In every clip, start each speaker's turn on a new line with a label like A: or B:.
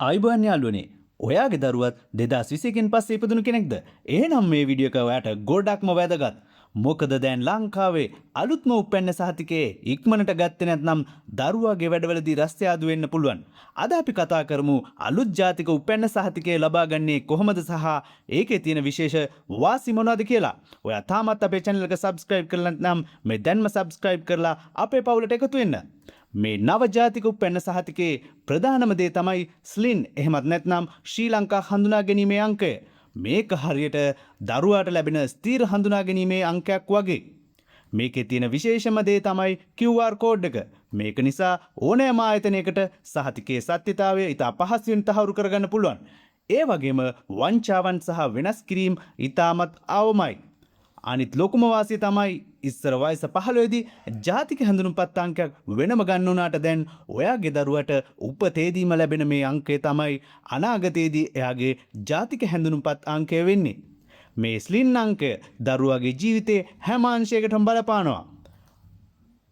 A: ආයිබෝන් යාළුවනේ. ඔයාගේ දරුවත් 2021කින් පස්සේ ඉපදුණු කෙනෙක්ද? එහෙනම් මේ වීඩියෝ එක ඔයාට ගොඩක්ම වැදගත්. මොකද දැන් ලංකාවේ අලුත්ම උපැන්න සහතිකයේ ඉක්මනට ගත්තේ නැත්නම් දරුවාගේ වැඩවලදී රස්තියාදු වෙන්න පුළුවන්. අද අපි කතා කරමු අලුත් ජාතික උපැන්න සහතිකය ලබා ගන්නේ කොහොමද සහ ඒකේ තියෙන විශේෂ වාසි මොනවද කියලා. ඔයා තාමත් අපේ channel එක subscribe කරලා නැත්නම් මේ දැන්ම subscribe කරලා අපේ පවුලට එකතු වෙන්න. මේ නවජාතික උපැන්න සහතිකයේ ප්‍රධානම දේ තමයි ස්ලින් එහෙමත් නැත්නම් ශ්‍රී ලංකා හඳුනා ගැනීමේ අංකය. මේක හරියට දරුවාට ලැබෙන ස්ථීර හඳුනා ගැනීමේ අංකයක් වගේ. මේකේ තියෙන විශේෂම දේ තමයි QR කෝඩ් එක. මේක නිසා ඕනෑම ආයතනයකට සහතිකයේ සත්‍යතාවය ඉතා පහසුවෙන් තහවුරු කරගන්න පුළුවන්. ඒ වගේම වංචාවන් සහ වෙනස් කිරීම ඉතාමත් අවමයි. අනිත් ලොකුම වාසිය තමයි ඉස්සර වයස 15 දී ජාතික හැඳුනුම්පත් අංකයක් වෙනම ගන්න උනාට දැන් ඔයාගේ දරුවට උපතේදීම ලැබෙන මේ අංකය තමයි අනාගතයේදී එයාගේ ජාතික හැඳුනුම්පත් අංකය වෙන්නේ. මේ ස්ලින් අංකය දරුවාගේ ජීවිතේ හැම අංශයකටම බලපානවා.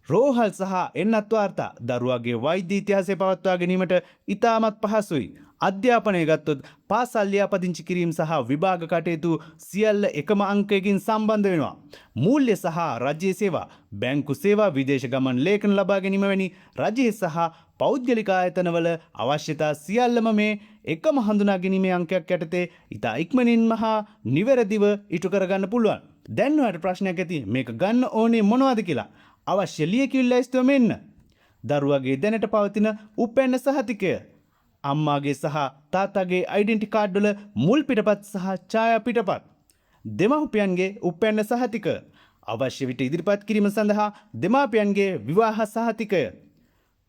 A: රෝහල් සහ එන්නත් වාර්තා දරුවාගේ වෛද්‍ය ඉතිහාසය පවත්වා ගැනීමට ඉතාමත් පහසුයි. අධ්‍යාපනය ගත්තොත් පාසල් ලියාපදිංචි කිරීම සහ විභාග කටයුතු සියල්ල එකම අංකයකින් සම්බන්ධ වෙනවා. මූල්‍ය සහ රජයේ සේවා, බැංකු සේවා, විදේශ ගමන් ලේඛන ලබා ගැනීම වැනි රජයේ සහ පෞද්ගලික ආයතනවල අවශ්‍යතා සියල්ලම මේ එකම හඳුනා ගැනීමේ අංකයක් යටතේ ඉතා ඉක්මනින්ම හා නිවැරදිව ඉටු කරගන්න පුළුවන්. දැන් ඔයාලට ප්‍රශ්නයක් ඇති මේක ගන්න ඕනේ මොනවද කියලා. අවශ්‍ය ලියකියවිලි ලැයිස්තුව මෙන්න. දරුවාගේ දැනට පවතින උපැන්න සහතිකය, අම්මාගේ සහ තාත්තාගේ ඩෙන්ටි කාඩ් වල මුල් පිටපත් සහ ඡායා පිටපත්, දෙමාපියන්ගේ උපැන්න සහතිකය, අවශ්‍ය විට ඉදිරිපත් කිරීම සඳහා දෙමාපියන්ගේ විවාහ සහතිකය,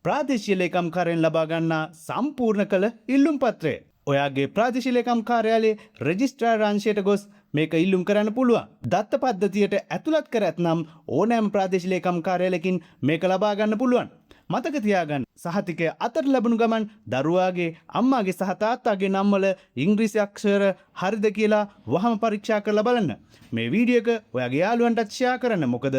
A: ප්‍රාදේශීය ලේකම් කාර්යයෙන් ලබා ගන්නා සම්පූර්ණ කළ ඉල්ලුම් පත්‍රය. ඔයාගේ ප්‍රාදේශීය ලේකම් කාර්යාලයේ රෙජිස්ට්‍රාර් අංශයට ගොස් මේක ඉල්ලුම් කරන්න පුළුවන්. දත්ත පද්ධතියට ඇතුළත් කර ඇතනම් ඕනෑම ප්‍රාදේශීය ලේකම් කාර්යාලයකින් මේක ලබා ගන්න පුළුවන්. මතක තියාගන්න සහතිකය අතට ලැබුණු ගමන් දරුවාගේ අම්මාගේ සහ තාත්තාගේ නම් වල ඉංග්‍රීසි අක්ෂර හරිද කියලා වහම පරීක්ෂා කරලා බලන්න. මේ වීඩියෝ එක ඔයාගේ යාළුවන්ටත් ෂෙයා කරන්න. මොකද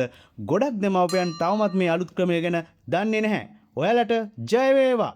A: ගොඩක් දෙමව්පියන් තවමත් මේ අලුත් ක්‍රමය ගැන දන්නේ නැහැ. ඔයාලට ජය වේවා.